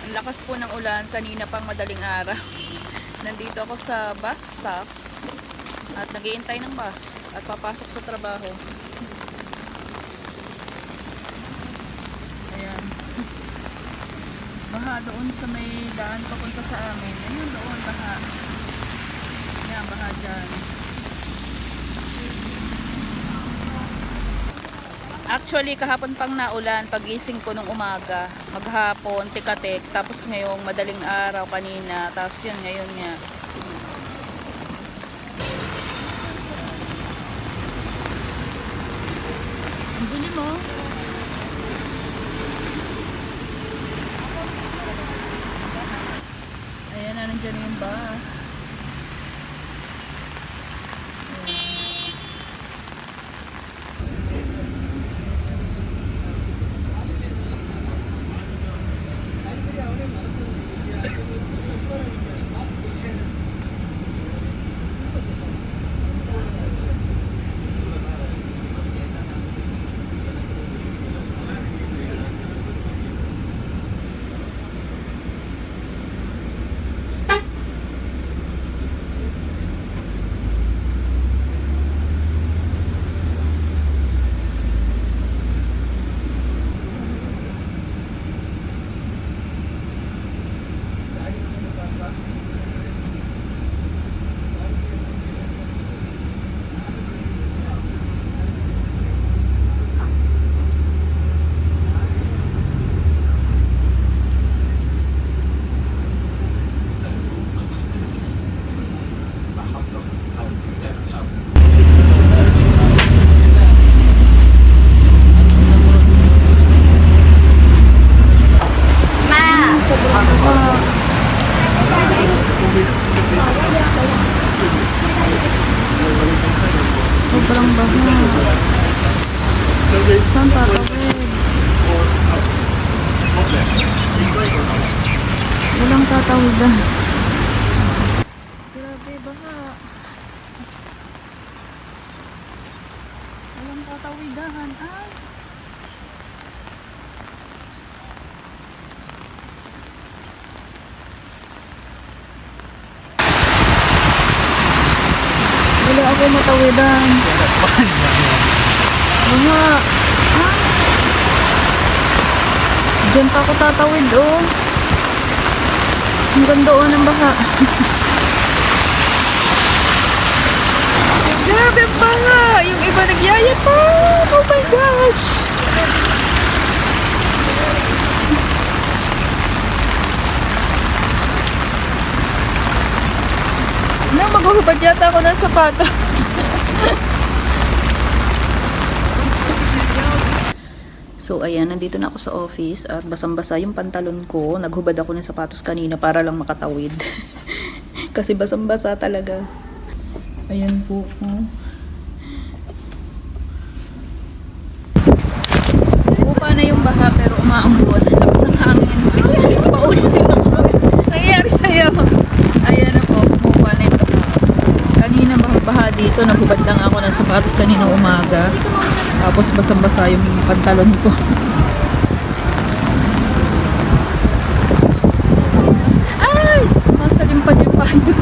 Ang lakas po ng ulan kanina pang madaling araw. Nandito ako sa bus stop at nag-iintay ng bus at papasok sa trabaho. Ayan. Baha doon sa may daan papunta sa amin. Ayun doon, baha. Ayan, baha dyan. Actually, kahapon pang naulan, pagising ko nung umaga, maghapon, tikatik, tapos ngayong madaling araw kanina, tapos yun, ngayon nga. Ang bili mo? Ayan na, nandiyan na yung bus. Sobrang baha. Saan tatawid? Walang tatawidan. Grabe, baha. Walang tatawidan. Ay! Wala ako matawidan. Baha. Ah. Diyan pa ako tatawid, oh. Ang ganda, oh, ng baha. Grabe, baha. Yung iba nagyaya pa. Oh my gosh. Maghuhubad yata ako ng sapatos. So ayan, nandito na ako sa office at basang-basa yung pantalon ko. Naghubad ako ng sapatos kanina para lang makatawid. Kasi basang-basa talaga. Ayan po. Pupa na yung baha pero umaambon. Ang lakas ng hangin. Pauwi na ako. Nangyayari sa'yo. Ayan na po. Pupa na yung baha. Kanina baha dito. Naghubad lang ako ng sapatos kanina umaga. Tapos basang-basa yung pantalon ko. Ay! Sumasalimpad yung payo.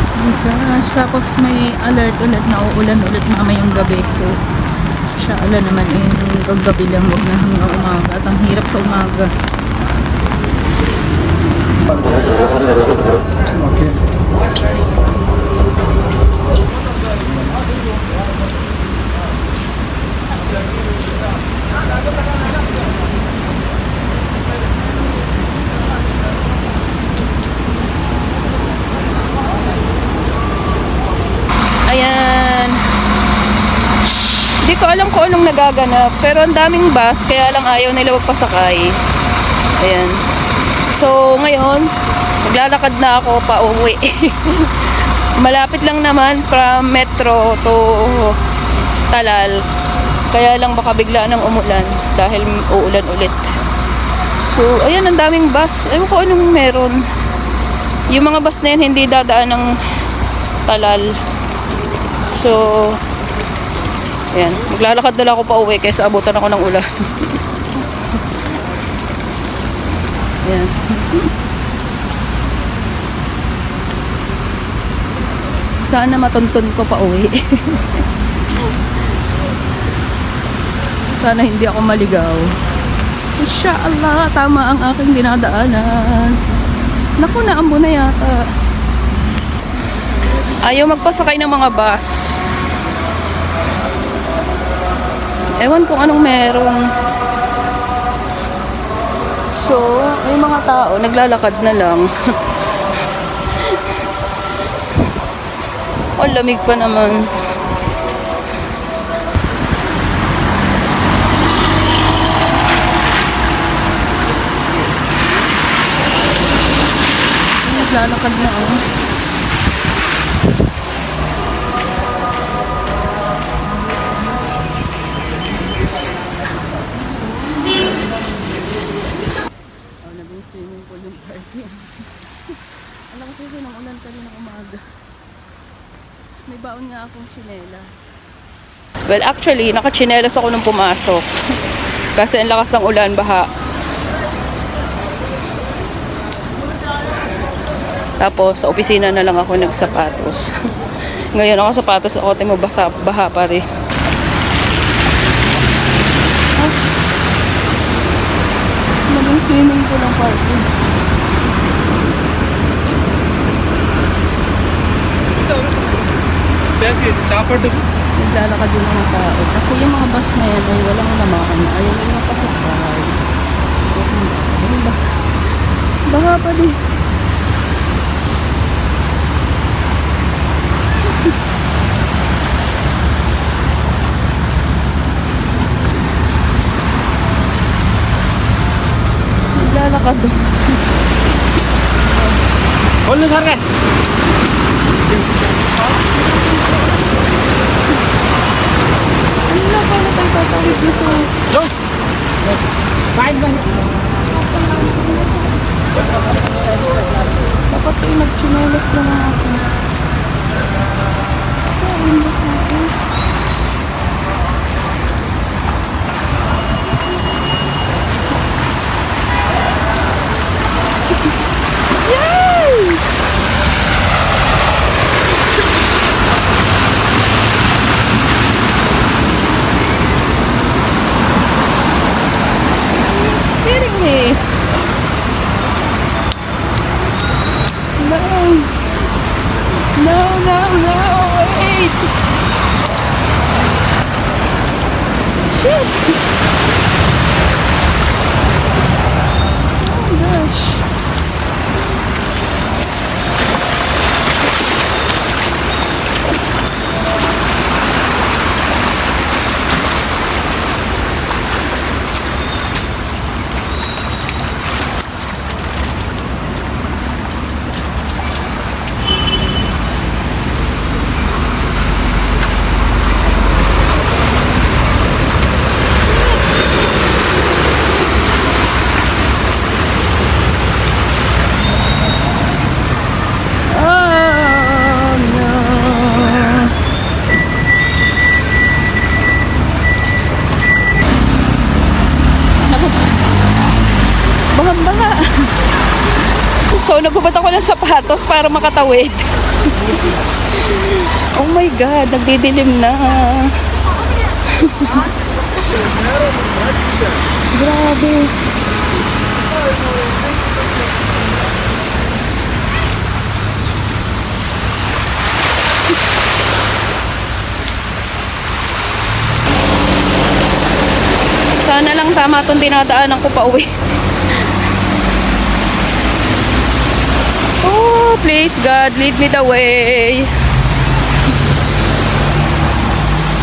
Oh my gosh. Tapos may alert ulit na uulan ulit mamayang gabi. So, siya naman gagabi lang. Huwag na hanggang umaga. At ang hirap sa umaga. Ayan. Hindi ko alam kung anong nagaganap. Pero ang daming bus, kaya lang ayaw nila magpasakay. Ayan. So, ngayon, maglalakad na ako pa uwi. Malapit lang naman from Metro to Talal. Kaya lang baka bigla nang umulan dahil uulan ulit. So, ayan, ang daming bus. Ewan ko anong meron. Yung mga bus na yun, hindi dadaan ng Talal. So, ayan. Maglalakad na lang ako pa uwi kaysa abutan ako ng ulan. Ayan. Sana matuntun ko pa uwi. Sana hindi ako maligaw. Inshallah, tama ang aking dinadaanan. Naku, naambo na yata. Ayaw magpasakay ng mga bus. Ewan kung anong meron. So, may mga tao, naglalakad na lang. Oh, lamig pa naman. Naglalakad na ako. Naging swimming pool yung parking. Alam kasi ng ulan kanina umaga. May baon nga akong tsinelas. Well, actually, naka-tsinelas ako nung pumasok. Kasi ang lakas ng ulan, baha. Tapos, sa opisina na lang ako nagsapatos. Ngayon, nakasapatos ako, tayo mabasa, baha pa rin. Naging swimming pool ang parking. Naglalakad yung mga tao. Kasi yung mga bus na yan ay walang lamaan na. Ayaw yung napasakay. Baha pa din. Naglalakad doon. Hold on, sir. Ano pa na tayo tatawid dito? Go! Fine ba? Dapat tayo nag-chinelas na lang ako. Yay! Kidding me? No, wait! Shit! Oh my gosh. Bahang-baha. So, nagubad ako ng sapatos para makatawid. Oh my God, nagdidilim na. Grabe. Sana lang tama itong dinadaanan ko pa uwi. Oh, please God, lead me the way.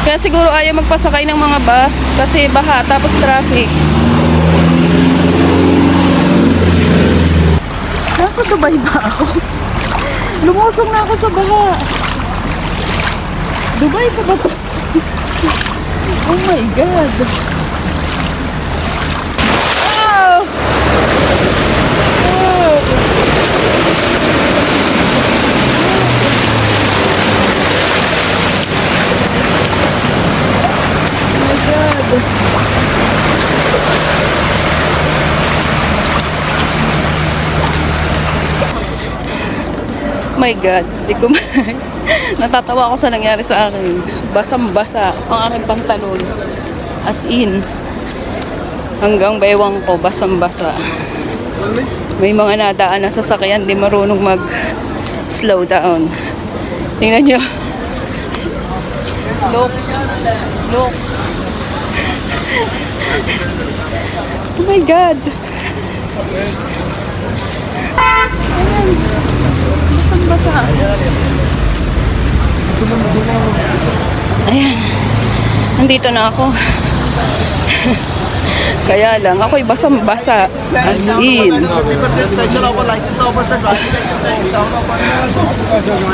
Kaya siguro ayaw magpasakay ng mga bus kasi baha tapos traffic. Nasa Dubai ba ako? Lumusong na ako sa baha. Dubai pa ba ito? Oh my God. Oh! Oh! Oh my God. My God, di ko natatawa ako sa nangyari sa akin. Basang-basa ang aking pantalon. As in, hanggang baywang ko, basang-basa. May mga nadaan na sasakyan, di marunong mag-slow down. Tingnan nyo. Look. Look. Oh my God. Ayan. Basang-basa. Ayan. Nandito na ako. Kaya lang, ako'y basang-basa. As in.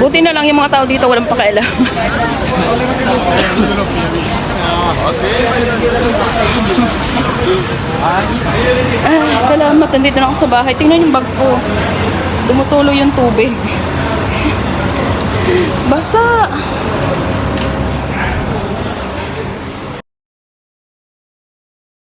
Buti na lang yung mga tao dito walang pakialam. Salamat, nandito na ako sa bahay. Tingnan yung bag ko. Dumutulo yung tubig. Basa.